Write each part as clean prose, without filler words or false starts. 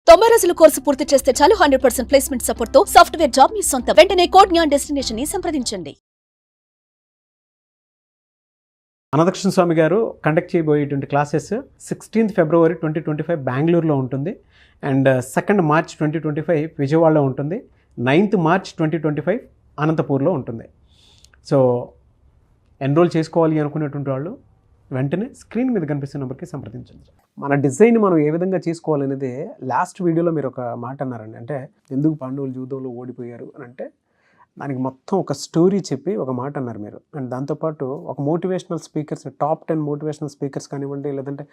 90 రోజుల కోర్సు పూర్తి చేస్తే చాలు 100% ప్లేస్మెంట్ సపోర్ట్ తో సాఫ్ట్వేర్ జాబ్ మీ సొంతం. వెంటనే కోడ్ జ్ఞాన్ డెస్టినేషన్ ని సంప్రదించండి. అనంతకృష్ణ స్వామి గారు కండక్ట్ చేయబోయేటువంటి క్లాసెస్ 16th February 2025 బెంగళూరులో ఉంటుంది, అండ్ 2nd March 2025 విజయవాడలో ఉంటుంది, 9th March 2025 అనంతపూర్లో ఉంటుంది. సో ఎన్రోల్ చేసుకోవాలి అనుకునేటువంటి వాళ్ళు వెంటనే స్క్రీన్ మీద కనిపిస్తున్న నెంబర్కి సంప్రదించండి. మన డిజైన్ మనం ఏ విధంగా చేసుకోవాలనేది లాస్ట్ వీడియోలో మీరు ఒక మాట అన్నారండి. అంటే ఎందుకు పాండవులు యూదంలో ఓడిపోయారు అని అంటే దానికి మొత్తం ఒక స్టోరీ చెప్పి ఒక మాట అన్నారు మీరు. అండ్ దాంతోపాటు ఒక motivational speakers, top 10 motivational speakers కానివ్వండి, లేదంటే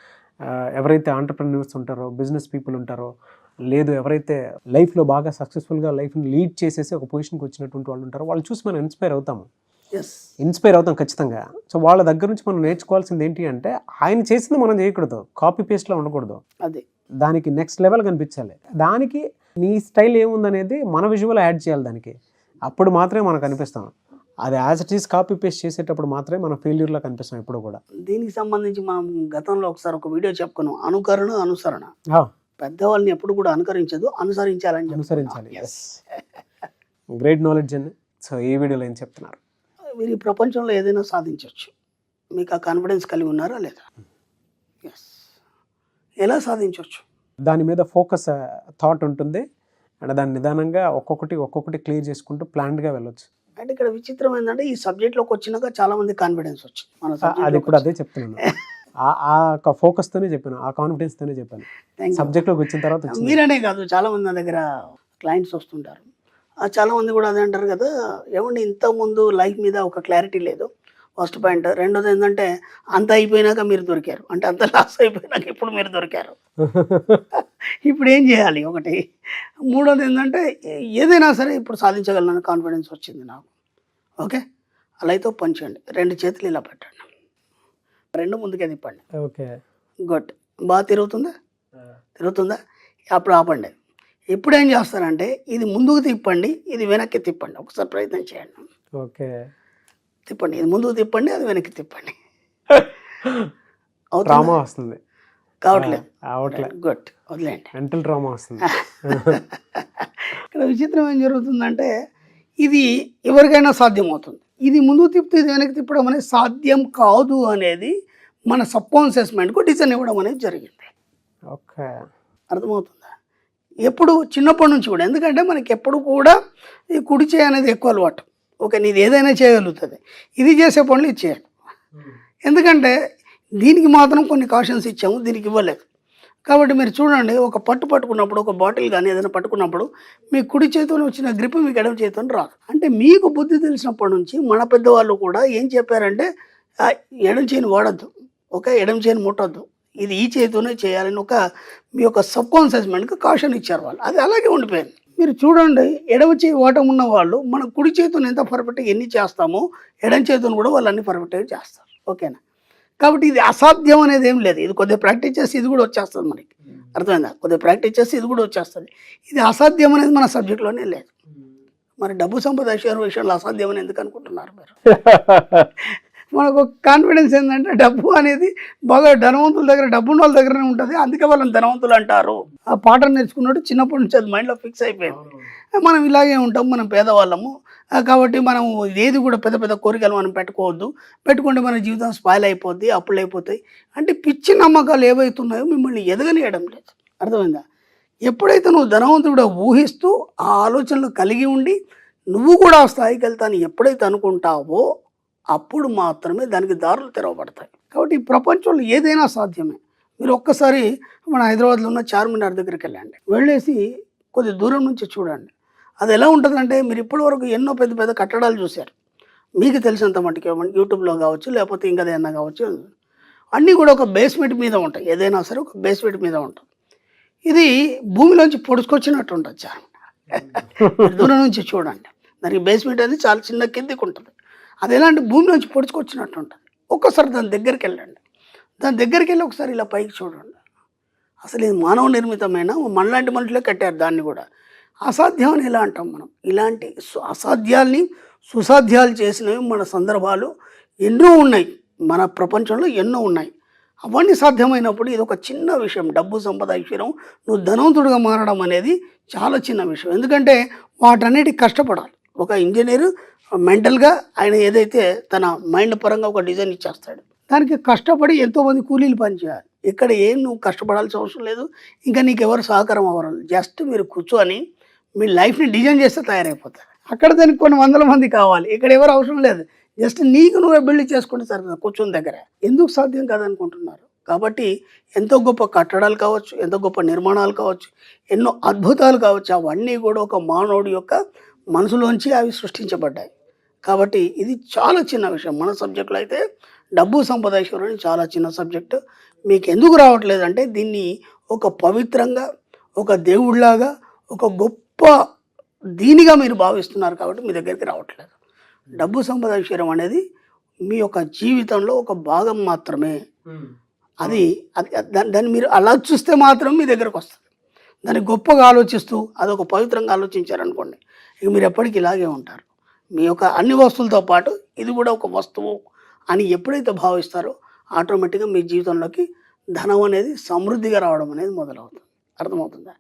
ఎవరైతే ఆంటర్ప్రెన్యూర్స్ ఉంటారో, బిజినెస్ పీపుల్ ఉంటారో, లేదు ఎవరైతే లైఫ్లో బాగా సక్సెస్ఫుల్గా లైఫ్ని లీడ్ చేసేసి ఒక పొజిషన్కి వచ్చినటువంటి వాళ్ళు ఉంటారో వాళ్ళు చూసి మనం ఇన్స్పైర్ అవుతాం ఖచ్చితంగా. సో వాళ్ళ దగ్గర నుంచి మనం నేర్చుకోవాల్సింది ఏంటి అంటే ఆయన చేసింది మనం చేయకూడదు, కాపీ పేస్ట్లో ఉండకూడదు, అది దానికి నెక్స్ట్ లెవెల్ కనిపించాలి. దానికి నీ స్టైల్ ఏముందనేది మన విజువల్ యాడ్ చేయాలి దానికి, అప్పుడు మాత్రమే మనకు కనిపిస్తాం. అది as it is copy paste చేసేటప్పుడు మాత్రమే మనం ఫెయిల్యూర్లో కనిపిస్తాం ఎప్పుడు కూడా. దీనికి సంబంధించి మనం గతంలో ఒకసారి ఒక వీడియో చెప్పుకున్నాం, అనుసరణ. ఆ, పెద్దవాళ్ళని ఎప్పుడు కూడా అనుకరించదు, అనుసరించాలి. గ్రేట్ నాలెడ్జ్ అండి. సో ఈ వీడియోలో ఏం చెప్తున్నారు? మీరు ఈ ప్రపంచంలో ఏదైనా సాధించవచ్చు, మీకు ఆ కాన్ఫిడెన్స్ కలిగి ఉన్నారా లేదా? ఎస్. ఎలా సాధించవచ్చు? దాని మీద ఫోకస్ థాట్ ఉంటుంది, అండ్ దాన్ని నిదానంగా ఒక్కొక్కటి క్లియర్ చేసుకుంటూ ప్లాన్డ్గా వెళ్ళొచ్చు. అంటే ఇక్కడ విచిత్రం ఏంటంటే ఈ సబ్జెక్ట్లోకి వచ్చినాక చాలా మంది కాన్ఫిడెన్స్ వచ్చింది. అది ఇప్పుడు అదే చెప్తున్నాను, ఆ ఫోకస్తోనే చెప్పాను, ఆ కాన్ఫిడెన్స్తోనే చెప్పాను. సబ్జెక్ట్లోకి వచ్చిన తర్వాత మీరనే కాదు, చాలా మంది నా దగ్గర క్లయింట్స్ వస్తుంటారు. చాలా మంది కూడా అదే అంటారు కదా, ఏమంటే ఇంతకుముందు లైఫ్ మీద ఒక క్లారిటీ లేదు, ఫస్ట్ పాయింట్. రెండోది ఏంటంటే అంత అయిపోయినాక మీరు దొరికారు, అంటే అంత లాస్ అయిపోయినాక ఇప్పుడు మీరు దొరికారు, ఇప్పుడు ఏం చేయాలి ఒకటి. మూడోది ఏంటంటే ఏదైనా సరే ఇప్పుడు సాధించగలను కాన్ఫిడెన్స్ వచ్చింది నాకు. ఓకే, అలా అయితే పంచండి, 2 చేతులు ఇలా పెట్టండి, 2 ముందుకే తిప్పండి. Okay, good. బాగా తిరుగుతుందా? అప్పుడు ఆపండి. ఎప్పుడు ఏం చేస్తారంటే ఇది ముందుకు తిప్పండి, ఇది వెనక్కి తిప్పండి. ఒకసారి ప్రయత్నం చేయండి. ఓకే, తిప్పండి, ఇది ముందుకు తిప్పండి, అది వెనక్కి తిప్పండి. డ్రామా వస్తుంది కావట్లేదు? గుడ్, వదిలేండి. మెంటల్ డ్రామా వస్తుంది. ఇక్కడ విచిత్రం ఏం జరుగుతుందంటే ఇది ఎవరికైనా సాధ్యమవుతుంది. ఇది ముందుకు తిప్పితే ఇది వెనక్కి తిప్పడం అనేది సాధ్యం కాదు అనేది మన సబ్కాన్షియస్ మైండ్కు డిజైన్ ఇవ్వడం అనేది జరిగింది. ఓకే, అర్థమవుతుందా? ఎప్పుడు చిన్నప్పటి నుంచి కూడా, ఎందుకంటే మనకి ఎప్పుడు కూడా ఈ కుడి చేయి అనేది ఎక్కువ అలవాటు. ఓకే, నీది ఏదైనా చేయగలుగుతుంది, ఇది చేసే పనులు ఇది చేయాలి. ఎందుకంటే దీనికి మాత్రం కొన్ని కాషన్స్ ఇచ్చాము, దీనికి ఇవ్వలేదు. కాబట్టి మీరు చూడండి, ఒక పట్టుకున్నప్పుడు, ఒక బాటిల్ కానీ ఏదైనా పట్టుకున్నప్పుడు మీ కుడి చేతిలో వచ్చిన గ్రిప్ మీకు ఎడమ చేతితో రాదు. అంటే మీకు బుద్ధి తెలిసినప్పటి నుంచి మన పెద్దవాళ్ళు కూడా ఏం చెప్పారంటే ఎడమ చేయిని వాడద్దు, ఓకే, ఎడమ చేయిని ముట్టద్దు, ఇది ఈ చేతితోనే చేయాలని ఒక మీ యొక్క సబ్కాన్షియస్ మైండ్కి కాషన్ ఇచ్చారు వాళ్ళు. అది అలాగే ఉండిపోయింది. మీరు చూడండి, ఎడమ చేయి వాటం ఉన్న వాళ్ళు మన కుడి చేతిని ఎంత పర్ఫెక్ట్గా ఎన్ని చేస్తామో ఎడమ చేతిని కూడా వాళ్ళు అన్ని పర్ఫెక్ట్గా చేస్తారు. ఓకేనా? కాబట్టి ఇది అసాధ్యం అనేది ఏం లేదు. ఇది కొద్దిగా ప్రాక్టీస్ చేసి ఇది కూడా వచ్చేస్తుంది మనకి. అర్థమైందా? కొద్దిగా ప్రాక్టీస్ చేసి ఇది కూడా వచ్చేస్తుంది. ఇది అసాధ్యం అనేది మన సబ్జెక్ట్లోనే లేదు. మరి డబ్బు సంపద విషయంలో అసాధ్యం అని ఎందుకు అనుకుంటున్నారు మీరు? మనకు కాన్ఫిడెన్స్ ఏంటంటే డబ్బు అనేది బాగా ధనవంతుల దగ్గర, డబ్బు ఉన్న వాళ్ళ దగ్గరనే ఉంటుంది, అందుకే వాళ్ళని ధనవంతులు అంటారు. ఆ పాట నేర్చుకున్నట్టు చిన్నప్పటి నుంచి అది మైండ్లో ఫిక్స్ అయిపోయింది. మనం ఇలాగే ఉంటాం, మనం పేదవాళ్ళము కాబట్టి మనం ఏది కూడా పెద్ద కోరికలు మనం పెట్టుకుంటే మన జీవితం స్పాయిల్ అయిపోద్ది, అప్పులు అయిపోతాయి అంటే పిచ్చి నమ్మకాలు ఏవైతున్నాయో మిమ్మల్ని ఎదగనియడం లేదు. అర్థమైందా? ఎప్పుడైతే నువ్వు ధనవంతుడు ఊహిస్తూ ఆ ఆలోచనలు కలిగి ఉండి నువ్వు కూడా ఆ స్థాయికి వెళ్తాను ఎప్పుడైతే అనుకుంటావో అప్పుడు మాత్రమే దానికి దారులు తెరవబడతాయి. కాబట్టి ఈ ప్రపంచంలో ఏదైనా సాధ్యమే. మీరు ఒక్కసారి మన హైదరాబాద్లో ఉన్న చార్మినార్ దగ్గరికి వెళ్ళేసి కొద్ది దూరం నుంచి చూడండి. అది ఎలా ఉంటుందంటే మీరు ఇప్పటివరకు ఎన్నో పెద్ద కట్టడాలు చూశారు, మీకు తెలిసినంత మట్టుకి యూట్యూబ్లో కావచ్చు, లేకపోతే ఇంకా ఏదైనా కావచ్చు, అన్నీ కూడా ఒక బేస్మెంట్ మీద ఉంటాయి. ఏదైనా సరే ఒక బేస్మెంట్ మీద ఉంటుంది. ఇది భూమిలోంచి పొడుచుకొచ్చినట్టు ఉంటుంది చార్మినార్. దూరం నుంచి చూడండి, దానికి బేస్మెంట్ అనేది చాలా చిన్న కిందికి ఉంటుంది. అది ఎలాంటి భూమి నుంచి పొడుచుకొచ్చినట్టు ఉంటుంది. ఒక్కసారి దాని దగ్గరికి వెళ్ళండి, దాని దగ్గరికి వెళ్ళి ఒకసారి ఇలా పైకి చూడండి. అసలు ఇది మానవ నిర్మితమైన మనలాంటి మనుషులే కట్టారు దాన్ని కూడా. అసాధ్యం అని ఎలా అంటాం మనం? ఇలాంటి అసాధ్యాల్ని సుసాధ్యాలు చేసినవి మన సందర్భాలు ఎన్నో ఉన్నాయి, మన ప్రపంచంలో ఎన్నో ఉన్నాయి. అవన్నీ సాధ్యమైనప్పుడు ఇది ఒక చిన్న విషయం. డబ్బు, సంపద, ఐశ్వర్యం, నువ్వు ధనవంతుడిగా మారడం అనేది చాలా చిన్న విషయం. ఎందుకంటే వాటన్నిటికి కష్టపడాలి. ఒక ఇంజనీరు మెంటల్గా ఆయన ఏదైతే తన మైండ్ పరంగా ఒక డిజైన్ ఇచ్చేస్తాడు, దానికి కష్టపడి ఎంతోమంది కూలీలు పనిచేయాలి. ఇక్కడ ఏం నువ్వు కష్టపడాల్సిన అవసరం లేదు, ఇంకా నీకు ఎవరు సహకారం అవ్వరు. జస్ట్ మీరు కూర్చొని మీ లైఫ్ని డిజైన్ చేస్తే తయారైపోతారు. అక్కడ దానికి కొన్ని వందల మంది కావాలి, ఇక్కడ ఎవరు అవసరం లేదు. జస్ట్ నీకు నువ్వే బిల్డ్ చేసుకుంటే సరిపోతుంది కూర్చొని దగ్గర. ఎందుకు సాధ్యం కాదనుకుంటున్నారు? కాబట్టి ఎంతో గొప్ప కట్టడాలు కావచ్చు, ఎంతో గొప్ప నిర్మాణాలు కావచ్చు, ఎన్నో అద్భుతాలు కావచ్చు, అవన్నీ కూడా ఒక మానవుడి యొక్క మనసులోంచి అవి సృష్టించబడ్డాయి. కాబట్టి ఇది చాలా చిన్న విషయం. మన సబ్జెక్టులో అయితే డబ్బు, సంపద, ఐశ్వర్యం చాలా చిన్న సబ్జెక్టు. మీకు ఎందుకు రావట్లేదంటే దీన్ని ఒక పవిత్రంగా, ఒక దేవుడిలాగా, ఒక గొప్ప దీనిగా మీరు భావిస్తున్నారు కాబట్టి మీ దగ్గరికి రావట్లేదు. డబ్బు, సంపద, ఐశ్వర్యం అనేది మీ యొక్క జీవితంలో ఒక భాగం మాత్రమే. అది దాన్ని మీరు అలా చూస్తే మాత్రం మీ దగ్గరకు వస్తుంది. దాన్ని గొప్పగా ఆలోచిస్తూ అదొక పవిత్రంగా ఆలోచించారనుకోండి, ఇక మీరు ఎప్పటికీ ఇలాగే ఉంటారు. మీ యొక్క అన్ని వస్తువులతో పాటు ఇది కూడా ఒక వస్తువు అని ఎప్పుడైతే భావిస్తారో ఆటోమేటిక్గా మీ జీవితంలోకి ధనం అనేది సమృద్ధిగా రావడం అనేది మొదలవుతుంది. అర్థమవుతుందా?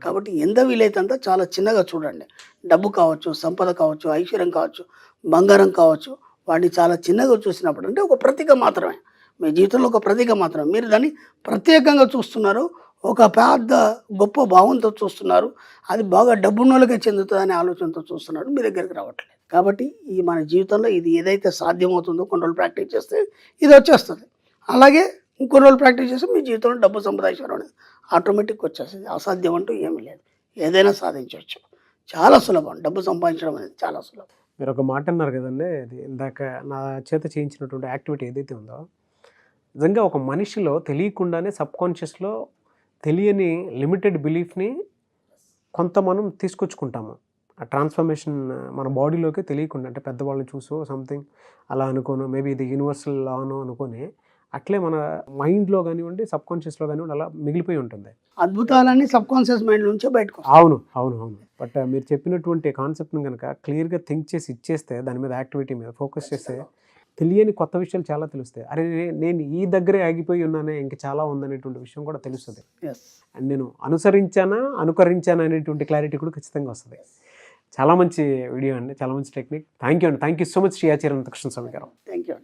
కాబట్టి ఎంత వీలైతే అంత చాలా చిన్నగా చూడండి. డబ్బు కావచ్చు, సంపద కావచ్చు, ఐశ్వర్యం కావచ్చు, బంగారం కావచ్చు, వాటిని చాలా చిన్నగా చూసినప్పుడు అంటే ఒక ప్రతీక మాత్రమే, మీ జీవితంలో ఒక ప్రతీక మాత్రమే. మీరు దాన్ని ప్రత్యేకంగా చూస్తున్నారు, ఒక పెద్ద గొప్ప భావంతో చూస్తున్నారు, అది బాగా డబ్బున్నోళ్ళకే చెందుతుంది అనే ఆలోచనతో చూస్తున్నారు, మీ దగ్గరికి రావట్లేదు. కాబట్టి ఈ మన జీవితంలో ఇది ఏదైతే సాధ్యమవుతుందో కొన్ని రోజులు ప్రాక్టీస్ చేస్తే ఇది వచ్చేస్తుంది. అలాగే ఇంకొన్ని రోజులు ప్రాక్టీస్ చేస్తే మీ జీవితంలో డబ్బు, సంపద, ఐశ్వర్యం అనేది ఆటోమేటిక్గా వచ్చేస్తుంది. అసాధ్యం అంటూ ఏమీ లేదు, ఏదైనా సాధించవచ్చు. చాలా సులభం డబ్బు సంపాదించడం అనేది, చాలా సులభం. మీరు ఒక మాట అన్నారు కదండి, అది ఇందాక నా చేత చేయించినటువంటి యాక్టివిటీ ఏదైతే ఉందో, నిజంగా ఒక మనిషిలో తెలియకుండానే సబ్కాన్షియస్లో తెలియని లిమిటెడ్ బిలీఫ్ని కొంత మనం తీసుకొచ్చుకుంటాము. ఆ ట్రాన్స్ఫర్మేషన్ మన బాడీలోకి తెలియకుండా, అంటే పెద్దవాళ్ళని చూసో సంథింగ్ అలా అనుకోను, మేబీ ఇది యూనివర్సల్ లానో అనుకొని అట్లే మన మైండ్లో కానివ్వండి, సబ్కాన్షియస్లో కానివ్వండి అలా మిగిలిపోయి ఉంటుంది. అద్భుతాలన్నీ సబ్కాన్షియస్ మైండ్ నుంచే బయటకు. అవును అవును అవును. బట్ మీరు చెప్పినటువంటి కాన్సెప్ట్ని కనుక క్లియర్గా థింక్ చేసి ఇచ్చేస్తే, దాని మీద యాక్టివిటీ మీద ఫోకస్ చేస్తే తెలియని కొత్త విషయాలు చాలా తెలుస్తాయి. అరే నేను ఈ దగ్గరే ఆగిపోయి ఉన్నానే, ఇంక చాలా ఉందనేటువంటి విషయం కూడా తెలుస్తుంది. అండ్ నేను అనుకరించానా అనేటువంటి క్లారిటీ కూడా ఖచ్చితంగా వస్తుంది. చాలా మంచి వీడియో అండి, చాలా మంచి టెక్నిక్. థ్యాంక్ యూ అండి. Thank you so much Shri Acharya Anantakrishna Swami గారు. Thank you.